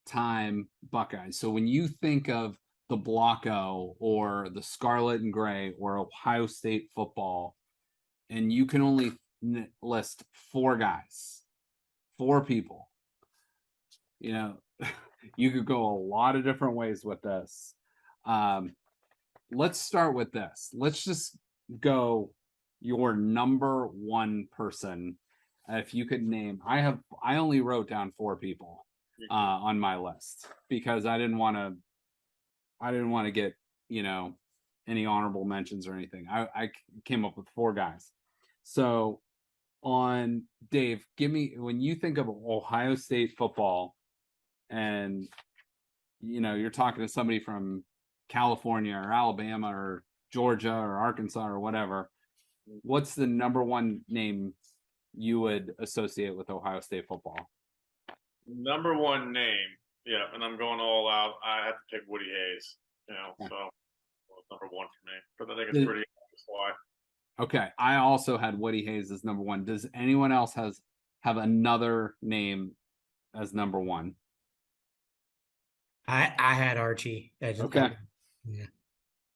time Buckeyes. So when you think of the Blocko or the Scarlet and Gray or Ohio State football, and you can only list four guys, four people, you know, you could go a lot of different ways with this. Let's start with this. Let's just go your number one person. If you could name, I only wrote down four people on my list because I didn't want to get, any honorable mentions or anything. I came up with four guys. So on Dave, give me, when you think of Ohio State football and, you're talking to somebody from California or Alabama or Georgia or Arkansas or whatever, what's the number one name you would associate with Ohio State football? Number one name, yeah, and I'm going all out. I have to pick Woody Hayes, so it's number one for me. But I think it's pretty obvious why. Okay, I also had Woody Hayes as number one. Does anyone else have another name as number one? I had Archie. Okay. Yeah.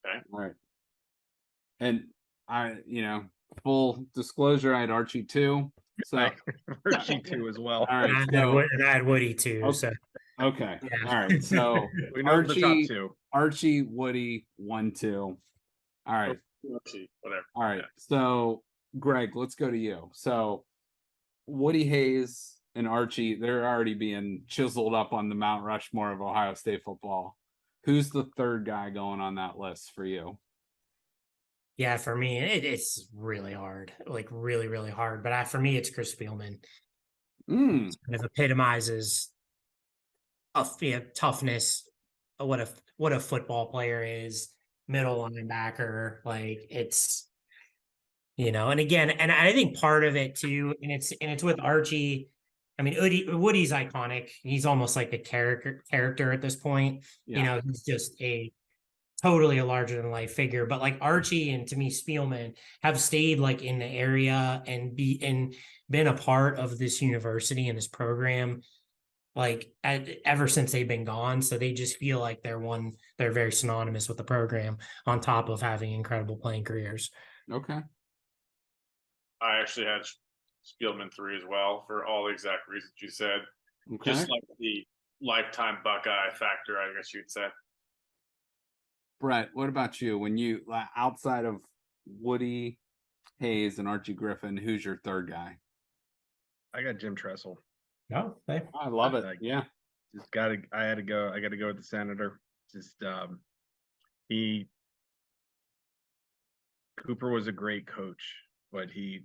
Okay. All right. And I, full disclosure, I had Archie too. So Archie too as well. All right. And I had Woody too. Okay. So okay. Yeah. All right. So we know the top two. Archie, Woody, 1, 2. All right. Archie, whatever. All right. So Greg, let's go to you. So Woody Hayes and Archie, they're already being chiseled up on the Mount Rushmore of Ohio State football. Who's the third guy going on that list for you? Yeah, for me, it's really hard, like really, really hard. But for me, it's Chris Spielman. It kind of epitomizes toughness, what a football player is, middle linebacker. Like it's, and again, and I think part of it too, and it's with Archie. I mean, Woody's iconic. He's almost like a character at this point. Yeah. He's just totally a larger than life figure. But like Archie and to me Spielman have stayed like in the area and been a part of this university and this program like ever since they've been gone. So they just feel like they're very synonymous with the program on top of having incredible playing careers. Okay. I actually had Spielman 3 as well for all the exact reasons you said. Okay. Just like the lifetime Buckeye factor, I guess you'd say. Brett, what about you? When you, outside of Woody Hayes and Archie Griffin, who's your third guy? I got Jim Tressel. Oh, hey. I love it. Yeah. I had to go with the Senator. Cooper was a great coach, but he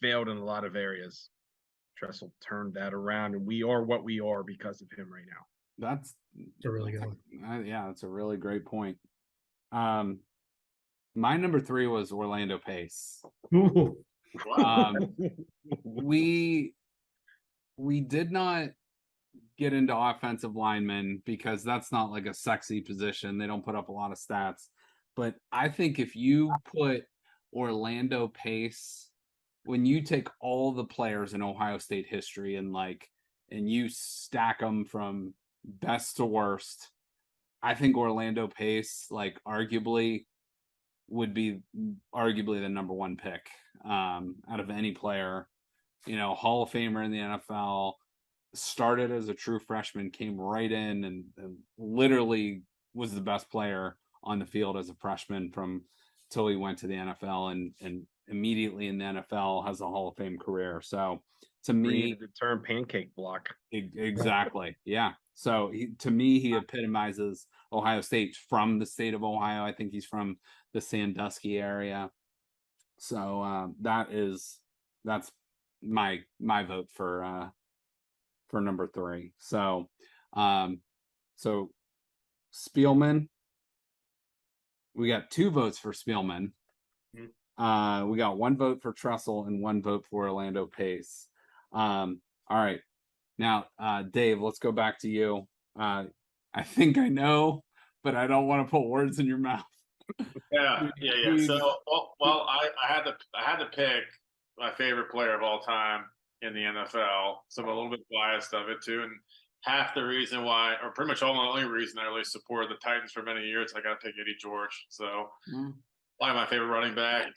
failed in a lot of areas. Tressel turned that around, and we are what we are because of him right now. That's a really good one. Yeah, that's a really great point. My number 3 was Orlando Pace. We did not get into offensive linemen because that's not like a sexy position. They don't put up a lot of stats. But I think if you put Orlando Pace, when you take all the players in Ohio State history and you stack them from best to worst, I think Orlando Pace, arguably would be the number one pick out of any player. Hall of Famer in the NFL, started as a true freshman, came right in and literally was the best player on the field as a freshman till he went to the NFL and immediately in the NFL has a Hall of Fame career. So to me, the term pancake block. Exactly. Yeah. So to me, he epitomizes Ohio State, from the state of Ohio. I think he's from the Sandusky area. So that's my vote for number 3. So Spielman, we got 2 votes for Spielman. We got 1 vote for Tressel and 1 vote for Orlando Pace. All right. Now, Dave, let's go back to you. I think I know, but I don't want to put words in your mouth. Yeah. So, I had to pick my favorite player of all time in the NFL. So I'm a little bit biased of it too. And half the reason why, or pretty much all the only reason I really supported the Titans for many years. I got to pick Eddie George. So, probably my favorite running back.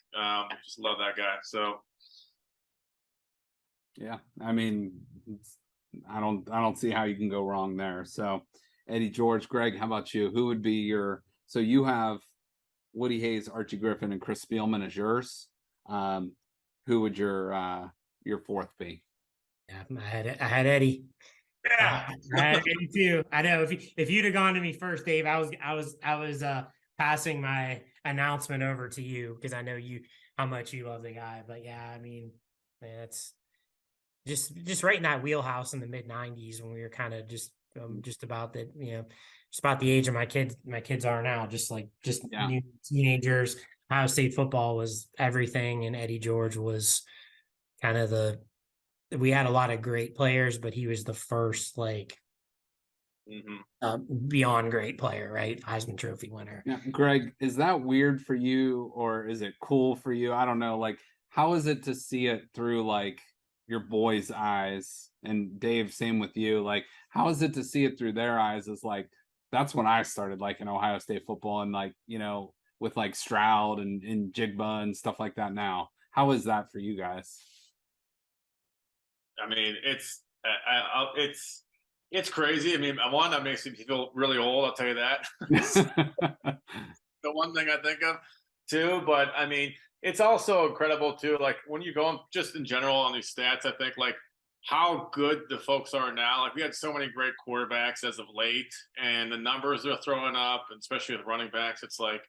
Just love that guy. So, yeah, I mean, I don't see how you can go wrong there. So, Eddie George, Greg, how about you? Who would be your? So you have Woody Hayes, Archie Griffin, and Chris Spielman as yours. Who would your fourth be? Yeah, I had Eddie. yeah. I had Eddie too. I know if you'd have gone to me first, Dave, I was passing my announcement over to you because I know how much you love the guy. But yeah, I mean, man, it's just right in that wheelhouse in the mid '90s when we were kind of just about that, just about the age of my kids are now, just new teenagers. Ohio State football was everything, and Eddie George was kind of we had a lot of great players, but he was the first beyond great player, right? Heisman Trophy winner. Yeah, Greg, is that weird for you or is it cool for you? I don't know. Like, how is it to see it through like your boys' eyes? And Dave, same with you. Like, how is it to see it through their eyes? Is like that's when I started like in Ohio State football and like with like Stroud and Jigba and stuff like that. Now, how is that for you guys? I mean, it's crazy. I mean, one that makes me feel really old. I'll tell you that. The one thing I think of too, but I mean, it's also incredible too. Like when you go just in general on these stats, I think like how good the folks are now. Like we had so many great quarterbacks as of late, and the numbers they're throwing up, especially with running backs. It's like,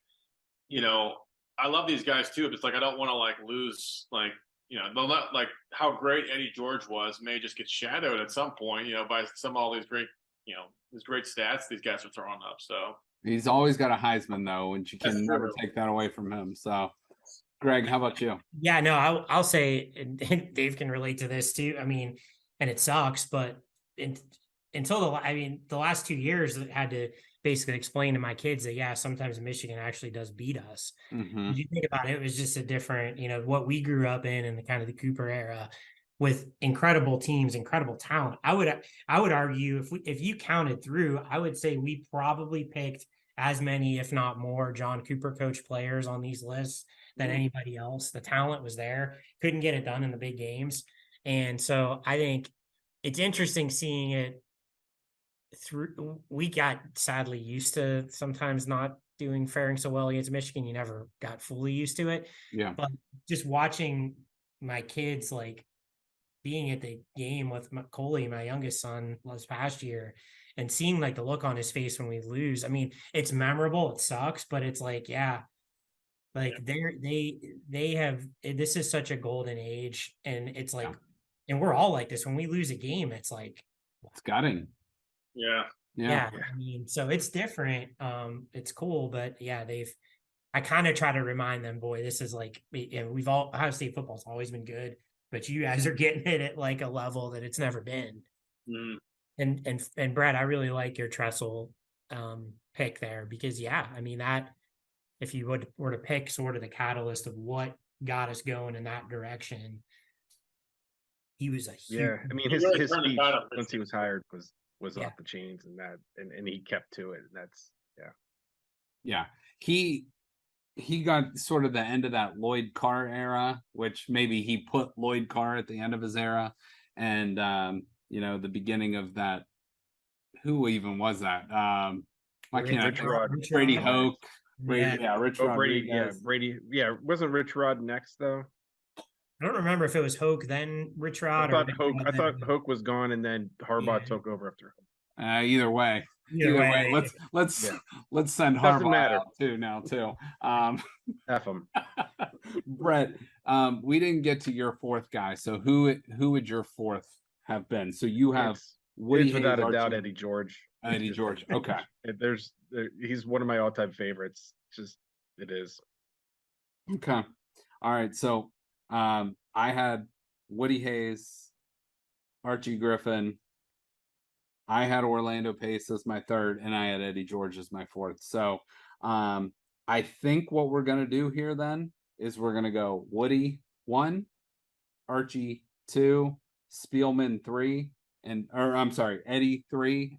I love these guys too. But it's like I don't want to like lose like. They'll not like how great Eddie George was may just get shadowed at some point, by all these great, these great stats these guys are throwing up. So he's always got a Heisman though, and you can never take that away from him. So, Greg, how about you? Yeah, no, I'll say, and Dave can relate to this too. I mean, and it sucks, but until the last 2 years, I had to basically explain to my kids that yeah, sometimes Michigan actually does beat us. Mm-hmm. You think about it, it was just a different, what we grew up in the kind of the Cooper era with incredible teams, incredible talent. I would argue if you counted through, I would say we probably picked as many, if not more, John Cooper coach players on these lists than anybody else. The talent was there, couldn't get it done in the big games. And so I think it's interesting seeing it through. We got sadly used to sometimes not faring so well against Michigan. You never got fully used to it. Yeah. But just watching my kids like being at the game with Coley, my youngest son, last past year, and seeing like the look on his face when we lose. I mean, it's memorable. It sucks, but it's like, yeah, like they have. This is such a golden age, and it's like, and we're all like this. When we lose a game, it's like it's gutting. Yeah. I mean, so it's different. It's cool, but yeah, I kind of try to remind them, boy, this is like, Ohio State football's always been good, but you guys are getting it at like a level that it's never been. And Brett, I really like your Tressel pick there because I mean that if you were to pick sort of the catalyst of what got us going in that direction, he was a huge. I mean his speech once he was hired was off the chains, and he kept to it, and that's he got sort of the end of that Lloyd Carr era, which maybe he put Lloyd Carr at the end of his era, and the beginning of that. Who even was that? Rich Rod, Brady Hoke, Rich Rod. Brady. Yeah, wasn't Rich Rod next though? I don't remember if it was Hoke then Rich Rod. I thought Hoke was gone and then Harbaugh took over after Hoke. Either way, let's send Harbaugh out too. F him. Brett, we didn't get to your fourth guy. So who would your fourth have been? So you have Woody without a doubt Eddie George. Eddie George. Okay. He's one of my all-time favorites. It is. Okay. All right. So I had Woody Hayes, Archie Griffin. I had Orlando Pace as my third, and I had Eddie George as my fourth. So I think what we're going to do here then is we're going to go Woody 1, Archie 2, Spielman 3, or I'm sorry, Eddie 3,